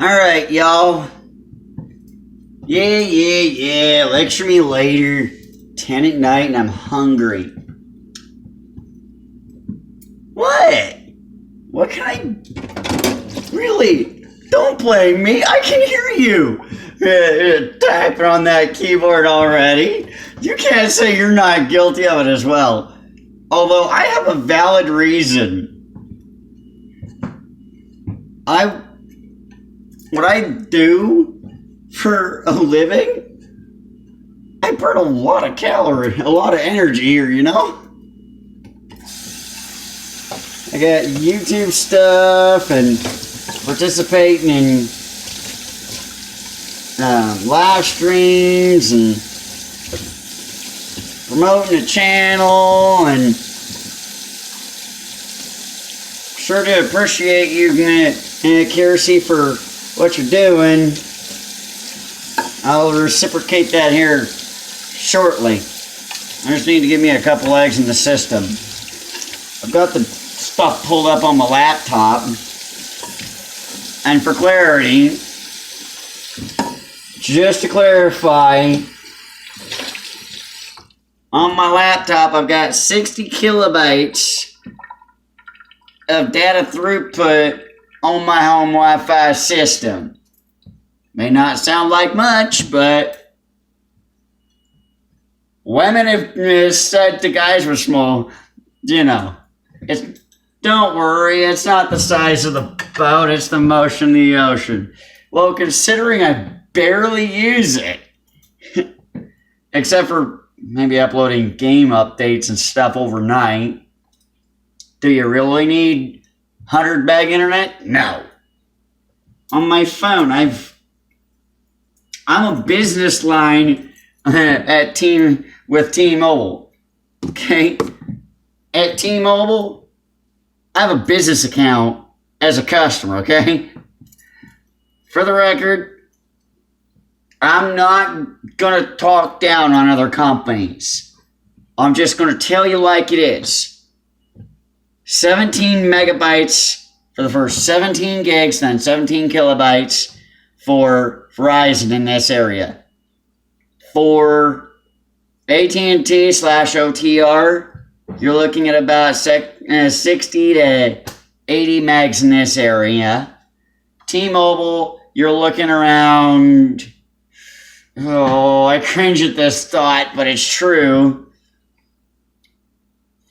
Alright, y'all. Yeah. Lecture me later. 10 at night and I'm hungry. What? What can I... Really? Don't blame me. I can hear you. Typing on that keyboard already. You can't say you're not guilty of it as well. Although I have a valid reason. What I do for a living, I burn a lot of calories, a lot of energy here, you know? I got YouTube stuff and participating in live streams and promoting the channel, and sure to appreciate you accuracy for what you're doing. I'll reciprocate that here shortly. I just need to give me a couple eggs in the system. I've got the stuff pulled up on my laptop, and for clarity, just to clarify, on my laptop I've got 60 kilobytes of data throughput on my home Wi-Fi system. May not sound like much, but women have said the guys were small. You know, don't worry, it's not the size of the boat, it's the motion of the ocean. Well, considering I barely use it, except for maybe uploading game updates and stuff overnight, do you really need 100 meg internet? No. On my phone, I'm a business line with T-Mobile. Okay? At T-Mobile, I have a business account as a customer, okay? For the record, I'm not gonna talk down on other companies. I'm just gonna tell you like it is. 17 megabytes for the first 17 gigs, then 17 kilobytes for Verizon in this area. For AT&T/OTR, you're looking at about 60 to 80 megs in this area. T-Mobile, you're looking around... Oh, I cringe at this thought, but it's true.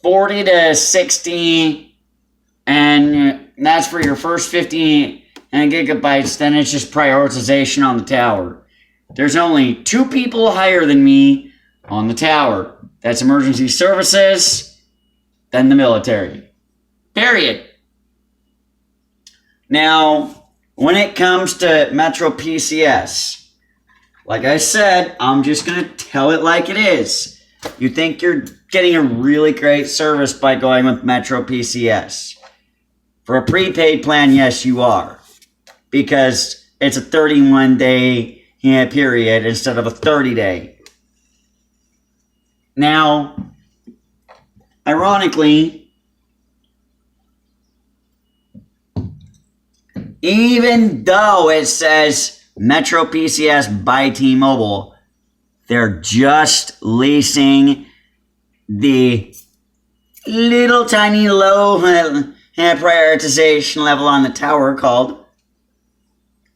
40 to 60, and that's for your first 50 gigabytes. Then it's just prioritization on the tower. There's only 2 people higher than me on the tower. That's emergency services, then the military. Period. Now, when it comes to Metro PCS, like I said, I'm just going to tell it like it is. You think you're getting a really great service by going with Metro PCS. For a prepaid plan, yes, you are. Because it's a 31-day period instead of a 30-day. Now, ironically, even though it says Metro PCS by T-Mobile, they're just leasing the little tiny low prioritization level on the tower called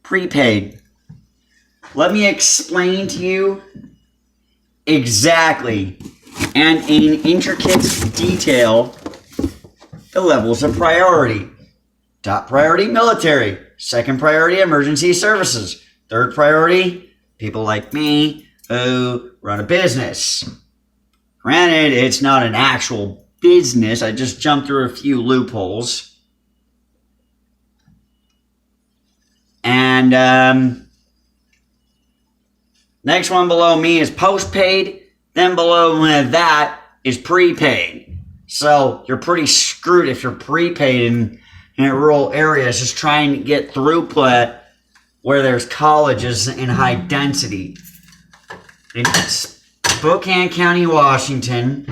prepaid. Let me explain to you exactly and in intricate detail the levels of priority. Top priority, military. Second priority, emergency services. Third priority, people like me who run a business. Granted, it's not an actual business. I just jumped through a few loopholes. And next one below me is postpaid. Then below that is prepaid. So you're pretty screwed if you're prepaid in rural areas just trying to get throughput where there's colleges in high density. In Spokane County, Washington,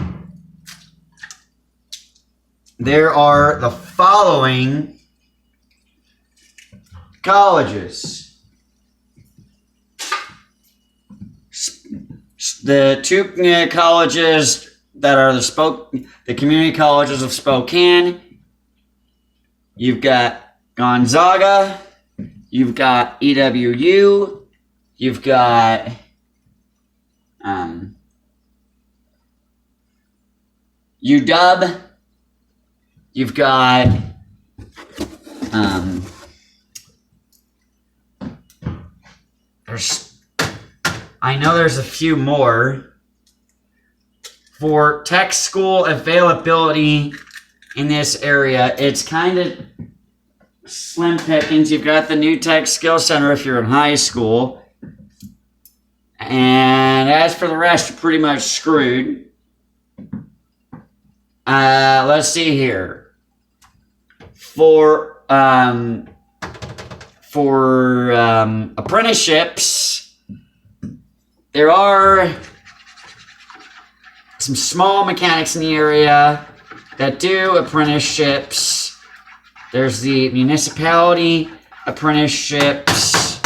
there are the following colleges. The two colleges that are the community colleges of Spokane. You've got Gonzaga. You've got EWU. You've got UW. You've got I know there's a few more. For tech school availability in this area, it's kind of slim pickings. You've got the New Tech Skill Center if you're in high school. And as for the rest, you're pretty much screwed. Let's see here. For apprenticeships, there are some small mechanics in the area that do apprenticeships. There's the municipality apprenticeships.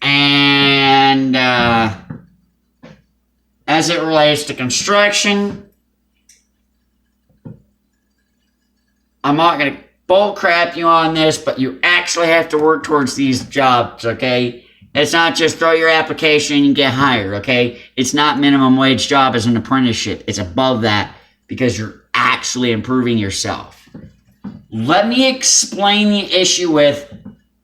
And as it relates to construction, I'm not going to bull crap you on this, but you actually have to work towards these jobs, okay? It's not just throw your application and get hired, okay? It's not minimum wage job as an apprenticeship. It's above that because you're actually improving yourself. Let me explain the issue with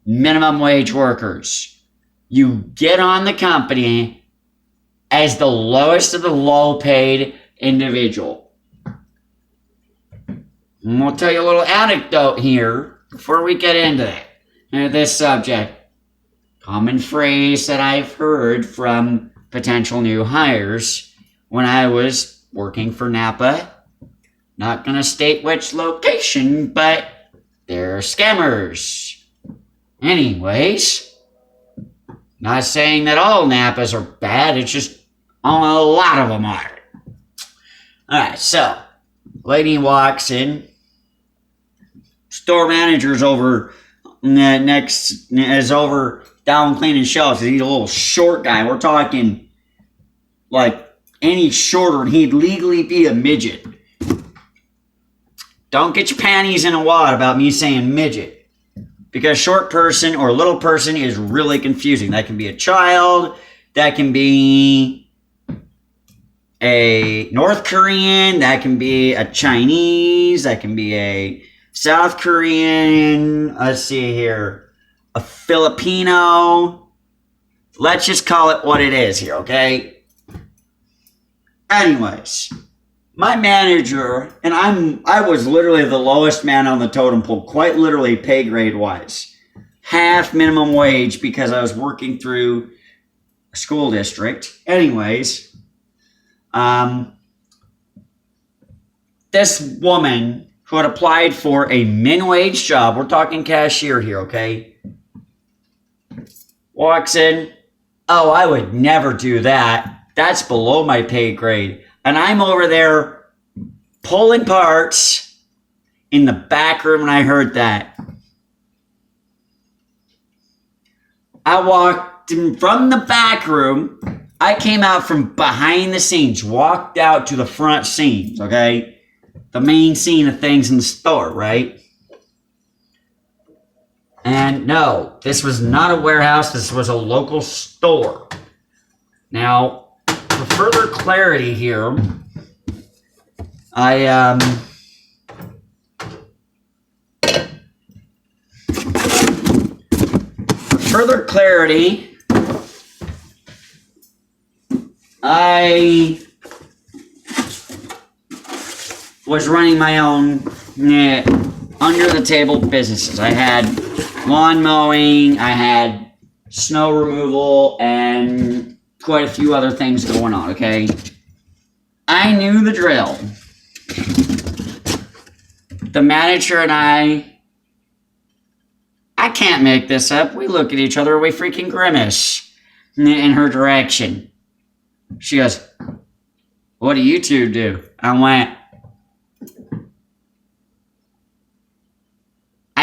minimum wage workers. You get on the company as the lowest of the low-paid individual. And we'll tell you a little anecdote here before we get into this subject. Common phrase that I've heard from potential new hires when I was working for Napa. Not going to state which location, but they're scammers. Anyways, not saying that all Napas are bad, it's just a lot of them are. Alright, so, lady walks in. Store manager's over down cleaning shelves. He's a little short guy. We're talking like any shorter and he'd legally be a midget. Don't get your panties in a wad about me saying midget, because short person or little person is really confusing. That can be a child, that can be a North Korean, that can be a Chinese, that can be a South Korean, let's see here, a Filipino. Let's just call it what it is here, okay? Anyways, my manager, and I was literally the lowest man on the totem pole, quite literally pay grade wise. Half minimum wage because I was working through a school district. Anyways, this woman who had applied for a min wage job, we're talking cashier here, okay? Walks in, oh, I would never do that. That's below my pay grade. And I'm over there pulling parts in the back room and I heard that. I walked in from the back room. I came out from behind the scenes, walked out to the front scenes, okay? The main scene of things in the store, right? And no, this was not a warehouse. This was a local store. Now, for further clarity here, I was running my own under-the-table businesses. I had lawn mowing, I had snow removal, and quite a few other things going on, okay? I knew the drill. The manager and I can't make this up. We look at each other, we freaking grimace in her direction. She goes, "What do you two do?" I went,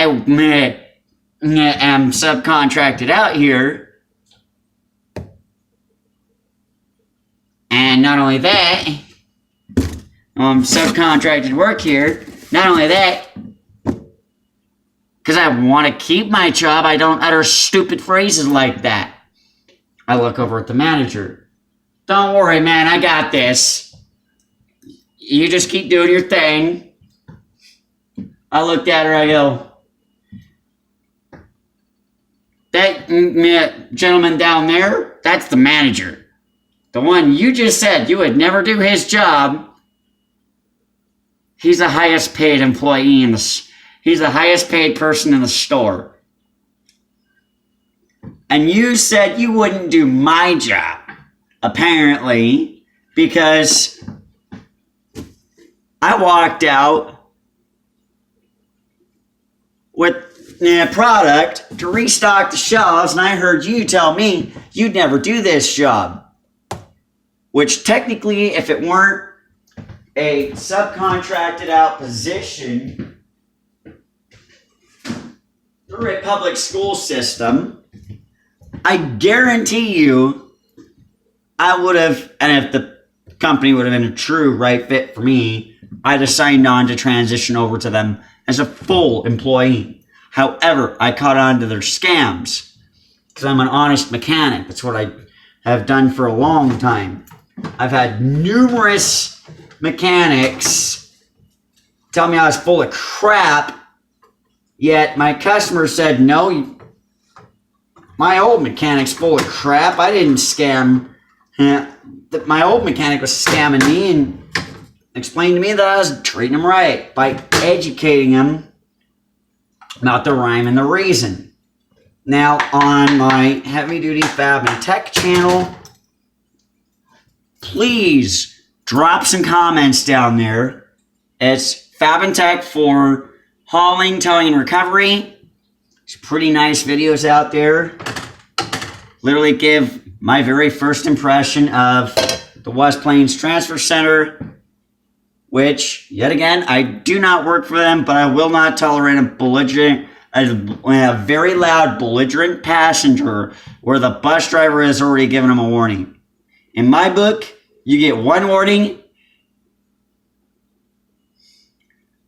am subcontracted out here. And not only that, subcontracted work here. Not only that, because I want to keep my job, I don't utter stupid phrases like that. I look over at the manager. Don't worry, man, I got this. You just keep doing your thing. I looked at her, I go, that gentleman down there, that's the manager. The one you just said you would never do his job. He's the highest paid employee in the... He's the highest paid person in the store. And you said you wouldn't do my job, apparently, because I walked out with a product to restock the shelves, and I heard you tell me you'd never do this job. Which technically, if it weren't a subcontracted out position through a public school system, I guarantee you I would have, and if the company would have been a true right fit for me, I'd have signed on to transition over to them as a full employee. However, I caught on to their scams because I'm an honest mechanic. That's what I have done for a long time. I've had numerous mechanics tell me I was full of crap, yet my customer said, no, my old mechanic's full of crap. I didn't scam. My old mechanic was scamming me and explained to me that I was treating him right by educating him about the rhyme and the reason. Now, on my Heavy Duty Fab and Tech channel, please drop some comments down there. It's Fab and Tech for hauling, towing, and recovery. There's pretty nice videos out there. Literally give my very first impression of the West Plains Transfer Center, which, yet again, I do not work for them, but I will not tolerate a very loud, belligerent passenger where the bus driver has already given him a warning. In my book, you get one warning,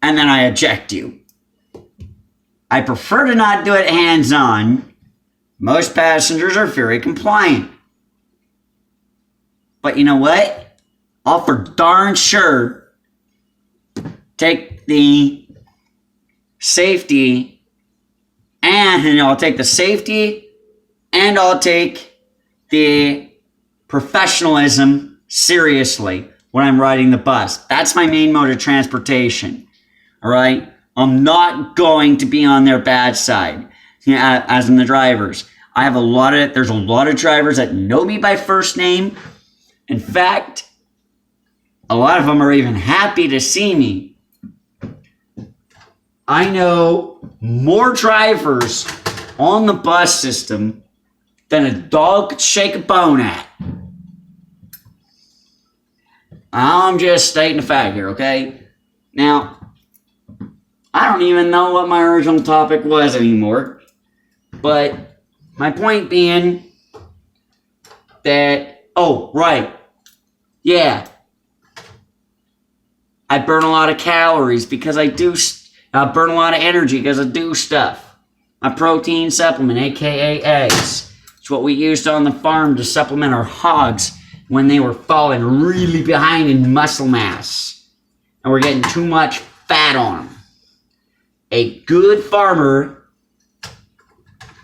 and then I eject you. I prefer to not do it hands-on. Most passengers are very compliant. But you know what? I'll for darn sure take the safety, and I'll take the safety, and I'll take the professionalism seriously when I'm riding the bus. That's my main mode of transportation. All right? I'm not going to be on their bad side, as in the drivers. There's a lot of drivers that know me by first name. In fact, a lot of them are even happy to see me. I know more drivers on the bus system than a dog could shake a bone at. I'm just stating a fact here, okay? Now, I don't even know what my original topic was anymore. But my point being that, oh, right. Yeah. I burn a lot of calories because I burn a lot of energy because I do stuff. My protein supplement, aka eggs. It's what we used on the farm to supplement our hogs when they were falling really behind in muscle mass. And we're getting too much fat on them. A good farmer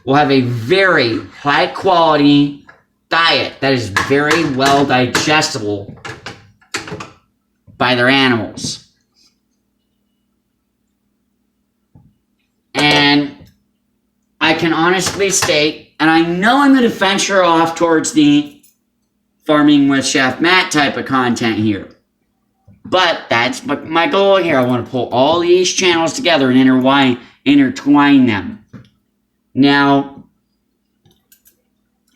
will have a very high quality diet that is very well digestible by their animals. And I can honestly state, and I know I'm going to venture off towards the Farming with Chef Matt type of content here. But that's my goal here. I want to pull all these channels together and intertwine them. Now,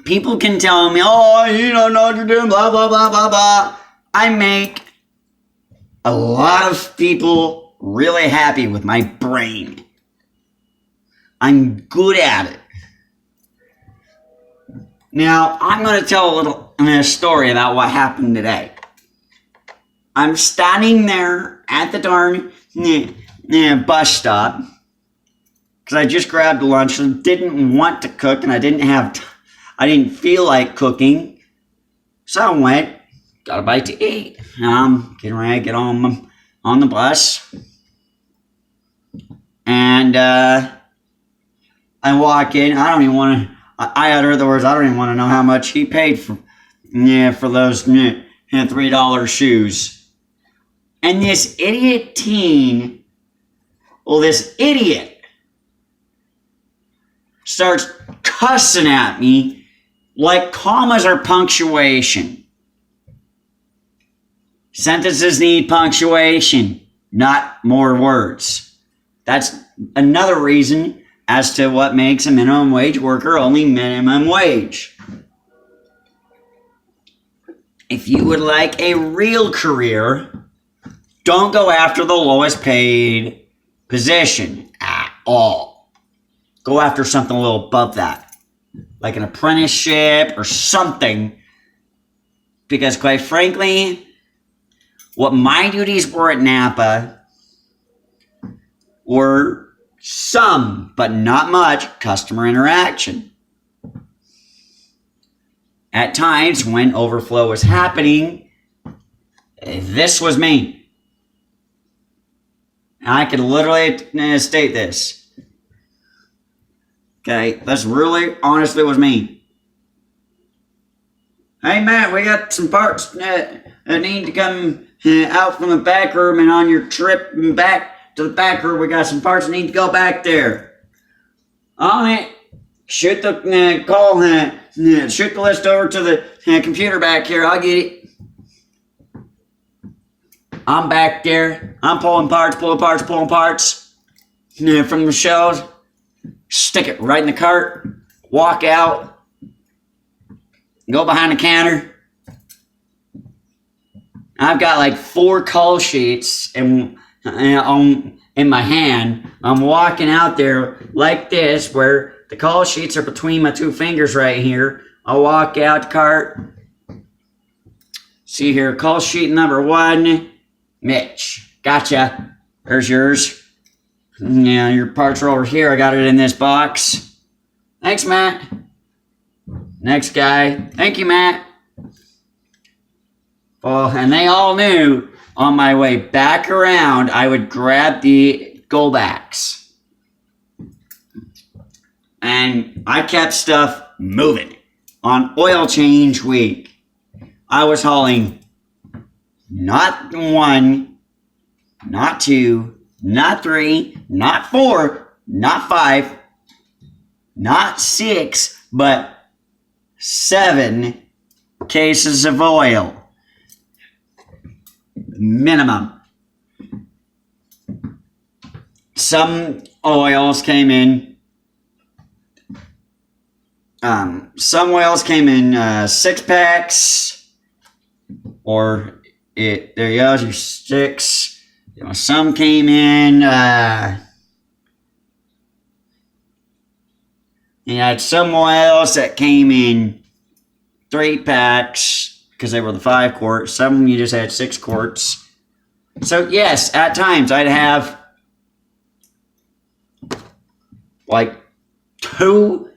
people can tell me, oh, you don't know what you're doing, blah, blah, blah, blah, blah. I make a lot of people really happy with my brain. I'm good at it. Now, I'm going to tell a little story about what happened today. I'm standing there at the darn bus stop because I just grabbed lunch and didn't want to cook, and I didn't feel like cooking. So I went, got a bite to eat. Getting ready to get on the bus. And I walk in. I don't even want to. I utter the words. I don't even want to know how much he paid for those $3 shoes. And this idiot teen, this idiot starts cussing at me like commas are punctuation. Sentences need punctuation, not more words. That's another reason as to what makes a minimum wage worker only minimum wage. If you would like a real career, don't go after the lowest paid position at all. Go after something a little above that, like an apprenticeship or something. Because quite frankly, what my duties were at Napa were some, but not much, customer interaction. At times, when overflow was happening, this was me. I could literally state this. Okay, this really, honestly was me. Hey, Matt, we got some parts that need to come out from the back room, and on your trip back to the back room, we got some parts that need to go back there. On it. Shoot the shoot the list over to the computer back here. I'll get it. I'm back there. I'm pulling parts from the shelves. Stick it right in the cart. Walk out. Go behind the counter. I've got like 4 call sheets in my hand. I'm walking out there like this, where the call sheets are between my 2 fingers right here. I'll walk out the cart. See here, call sheet number 1. Mitch, gotcha. There's yours. Yeah, your parts are over here. I got it in this box. Thanks, Matt. Next guy. Thank you, Matt. Well, and they all knew on my way back around, I would grab the go backs. And I kept stuff moving. On oil change week, I was hauling not 1, not 2, not 3, not 4, not 5, not 6, but 7 cases of oil. Minimum. Some oils came in. Some oils came in 6-packs, or there you go, your 6. Some came in. You had some oils that came in 3-packs because they were the 5 quarts. Some you just had 6 quarts. So yes, at times I'd have like 2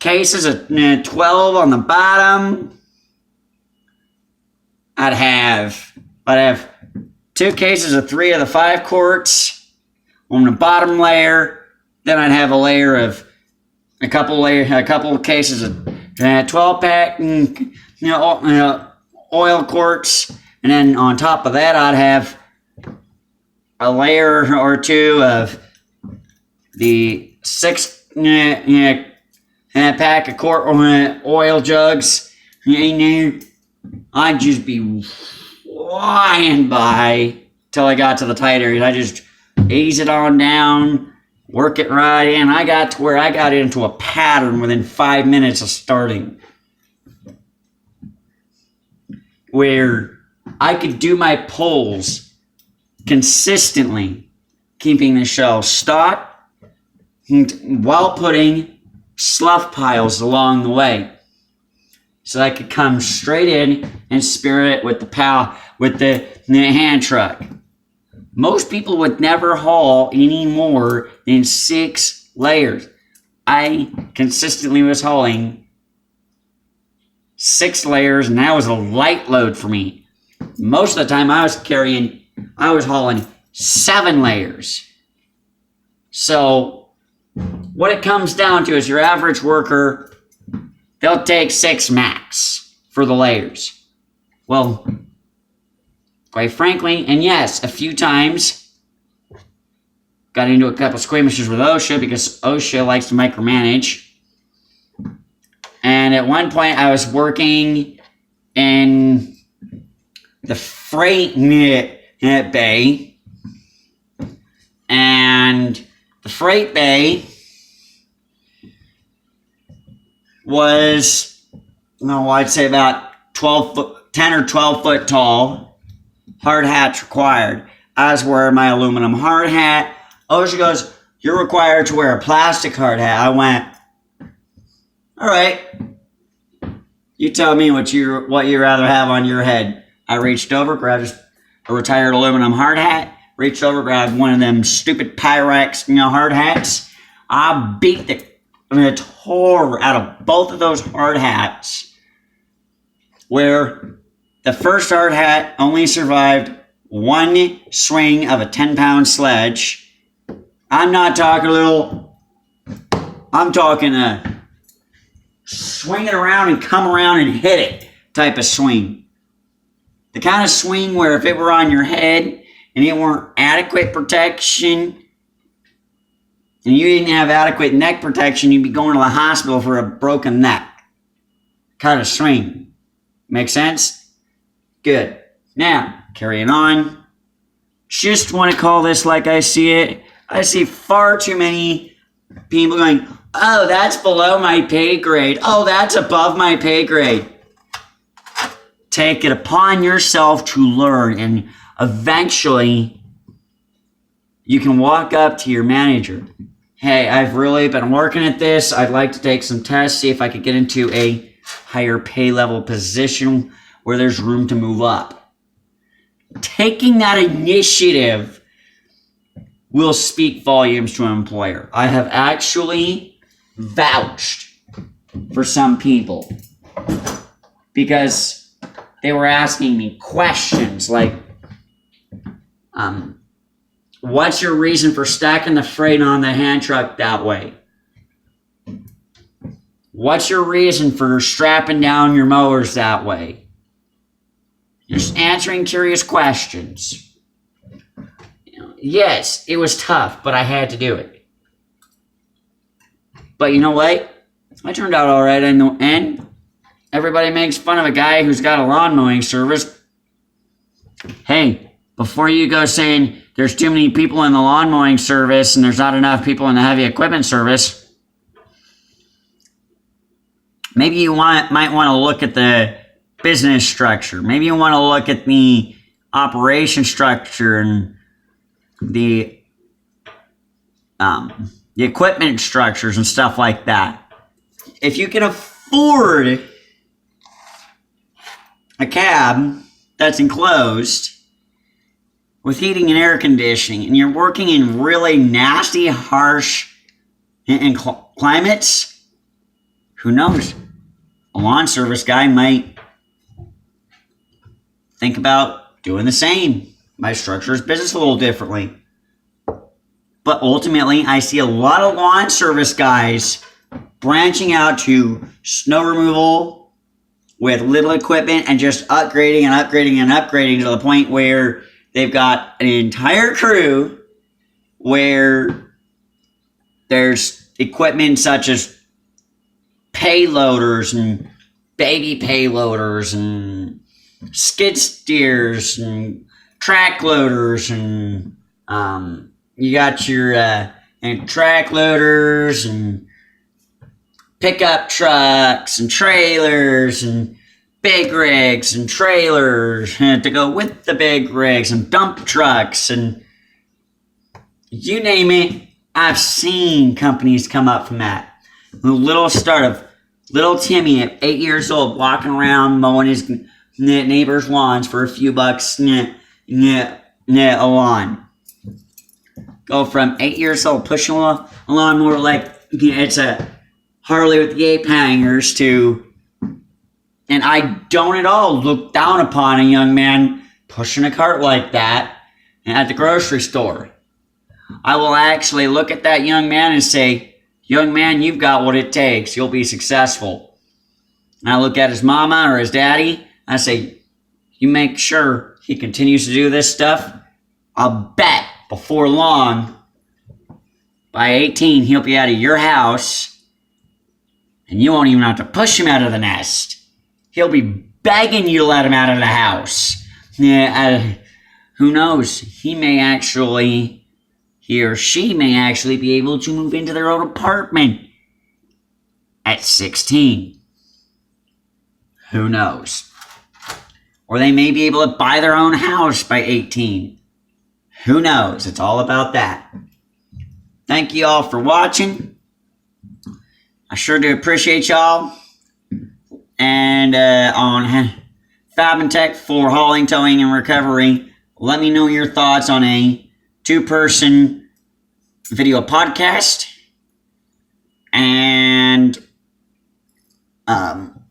cases of 12 on the bottom. I'd have 2 cases of 3 of the 5 quarts on the bottom layer. Then I'd have a couple of cases of 12-pack oil quarts, and then on top of that, I'd have a layer or 2 of the 6-pack of quart oil jugs. I'd just be flying by till I got to the tight areas. I just ease it on down, work it right in. I got to where I got into a pattern within 5 minutes of starting, where I could do my pulls consistently, keeping the shelves stocked while putting slough piles along the way. So I could come straight in and spear it with the hand truck. Most people would never haul any more than 6 layers. I consistently was hauling 6 layers, and that was a light load for me. Most of the time I was hauling 7 layers. So what it comes down to is your average worker, they'll take 6 max for the layers. Well, quite frankly, and yes, a few times got into a couple skirmishes with OSHA because OSHA likes to micromanage. And at one point I was working in the freight bay, and the freight bay was, I'd say about 10 or 12 foot tall. Hard hats required. I was wearing my aluminum hard hat. OSHA goes, "You're required to wear a plastic hard hat." I went, "All right. You tell me what you rather have on your head." I reached over, grabbed a retired aluminum hard hat, reached over, grabbed one of them stupid Pyrex, hard hats. I beat the tar out of both of those hard hats, where the first hard hat only survived one swing of a 10-pound sledge. I'm not talking I'm talking a swing it around and come around and hit it type of swing. The kind of swing where if it were on your head and it weren't adequate protection, and you didn't have adequate neck protection, you'd be going to the hospital for a broken neck. Kind of swing. Make sense? Good. Now, carrying on. Just want to call this like I see it. I see far too many people going, "Oh, that's below my pay grade. Oh, that's above my pay grade." Take it upon yourself to learn, and eventually you can walk up to your manager. "Hey, I've really been working at this. I'd like to take some tests, see if I could get into a higher pay level position where there's room to move up." Taking that initiative will speak volumes to an employer. I have actually vouched for some people because they were asking me questions like, "What's your reason for stacking the freight on the hand truck that way? What's your reason for strapping down your mowers that way?" Just answering curious questions. Yes, it was tough, but I had to do it. But you know what? I turned out all right in the end. Everybody makes fun of a guy who's got a lawn mowing service. Hey, before you go saying there's too many people in the lawn mowing service and there's not enough people in the heavy equipment service, maybe you might want to look at the business structure. Maybe you want to look at the operation structure and the equipment structures and stuff like that. If you can afford a cab that's enclosed with heating and air conditioning, and you're working in really nasty, harsh climates, who knows? A lawn service guy might think about doing the same. Might structure his business a little differently. But ultimately, I see a lot of lawn service guys branching out to snow removal with little equipment and just upgrading and upgrading and upgrading to the point where they've got an entire crew where there's equipment such as payloaders and baby payloaders and skid steers and track loaders, and you got your and track loaders and pickup trucks and trailers and big rigs and trailers to go with the big rigs and dump trucks and you name it. I've seen companies come up from that. The little start of little Timmy at 8 years old walking around mowing his neighbor's lawns for a few bucks a lawn. Go from 8 years old pushing a lawnmower like it's a Harley with the ape hangers to, and I don't at all look down upon a young man pushing a cart like that at the grocery store. I will actually look at that young man and say, young man, you've got what it takes. You'll be successful. And I look at his mama or his daddy. I say, you make sure he continues to do this stuff. I'll bet before long, by 18, he'll be out of your house. And you won't even have to push him out of the nest. He'll be begging you to let him out of the house. Who knows? He or she may actually be able to move into their own apartment at 16. Who knows? Or they may be able to buy their own house by 18. Who knows? It's all about that. Thank you all for watching. I sure do appreciate y'all. And on Fab and Tech for hauling, towing, and recovery, let me know your thoughts on a 2-person video podcast, and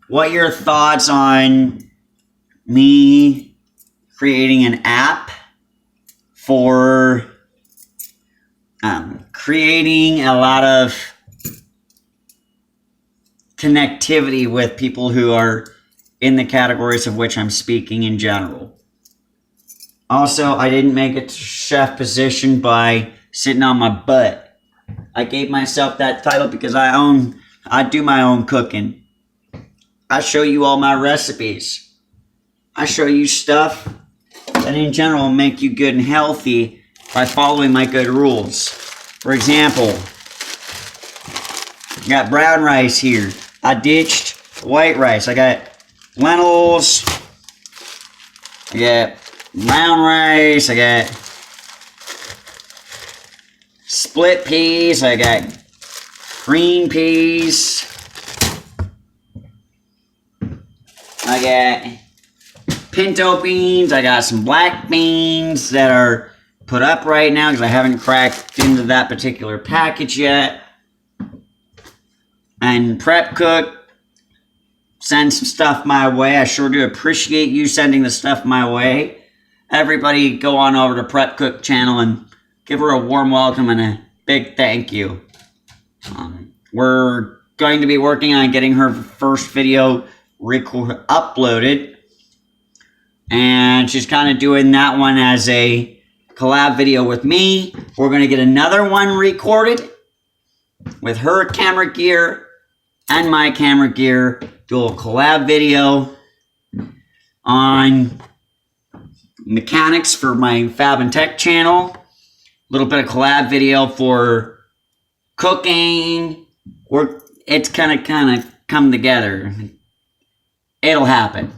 what your thoughts on me creating an app for creating a lot of connectivity with people who are in the categories of which I'm speaking in general. Also, I didn't make it to chef position by sitting on my butt. I gave myself that title because I do my own cooking. I show you all my recipes. I show you stuff that in general make you good and healthy by following my good rules. For example, I got brown rice here. I ditched white rice. I got lentils. I got brown rice, I got split peas, I got green peas, I got pinto beans, I got some black beans that are put up right now because I haven't cracked into that particular package yet. And Prep Cook, send some stuff my way. I sure do appreciate you sending the stuff my way. Everybody go on over to Prep Cook channel and give her a warm welcome and a big thank you. We're going to be working on getting her first video uploaded. And she's kind of doing that one as a collab video with me. We're going to get another one recorded with her camera gear and my camera gear. Do a collab video on mechanics for my Fab and Tech channel. A little bit of collab video for cooking. It's kind of come together. It'll happen.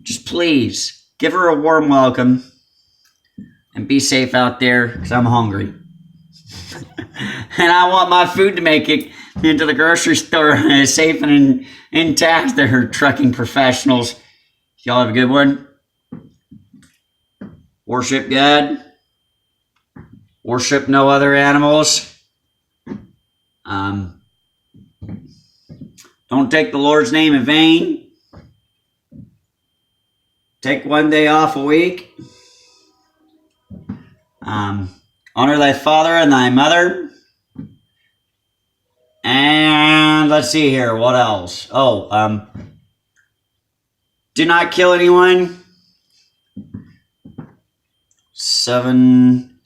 Just please give her a warm welcome and be safe out there because I'm hungry. And I want my food to make it into the grocery store safe and intact. They're trucking professionals. Y'all have a good one. Worship God. Worship no other animals. Don't take the Lord's name in vain. Take one day off a week. Honor thy father and thy mother. And let's see here. What else? Do not kill anyone. 7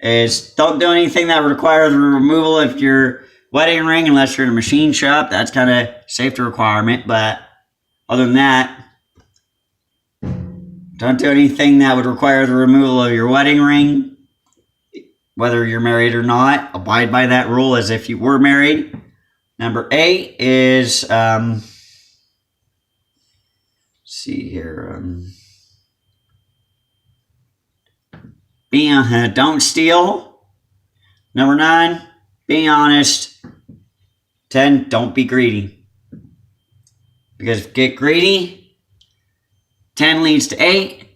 is don't do anything that requires the removal of your wedding ring unless you're in a machine shop. That's kind of safety requirement. But other than that, don't do anything that would require the removal of your wedding ring. Whether you're married or not, abide by that rule as if you were married. Number 8 is, see here, don't steal. Number 9, be honest. 10, don't be greedy. Because if you get greedy, 10 leads to 8,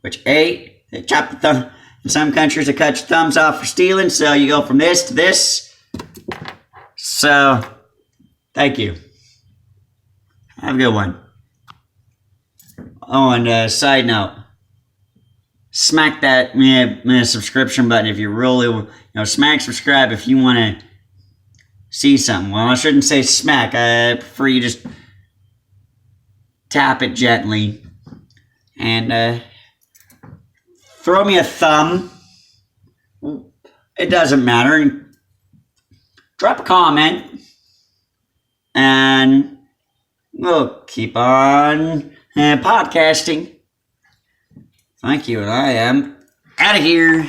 which 8, they chop the thumb. In some countries, they cut your thumbs off for stealing, so you go from this to this. So, thank you. Have a good one. Oh, and side note, smack that subscription button if you really, smack subscribe if you want to see something. Well, I shouldn't say smack. I prefer you just tap it gently and throw me a thumb. It doesn't matter. Drop a comment and we'll keep on podcasting. Thank you, and I am out of here.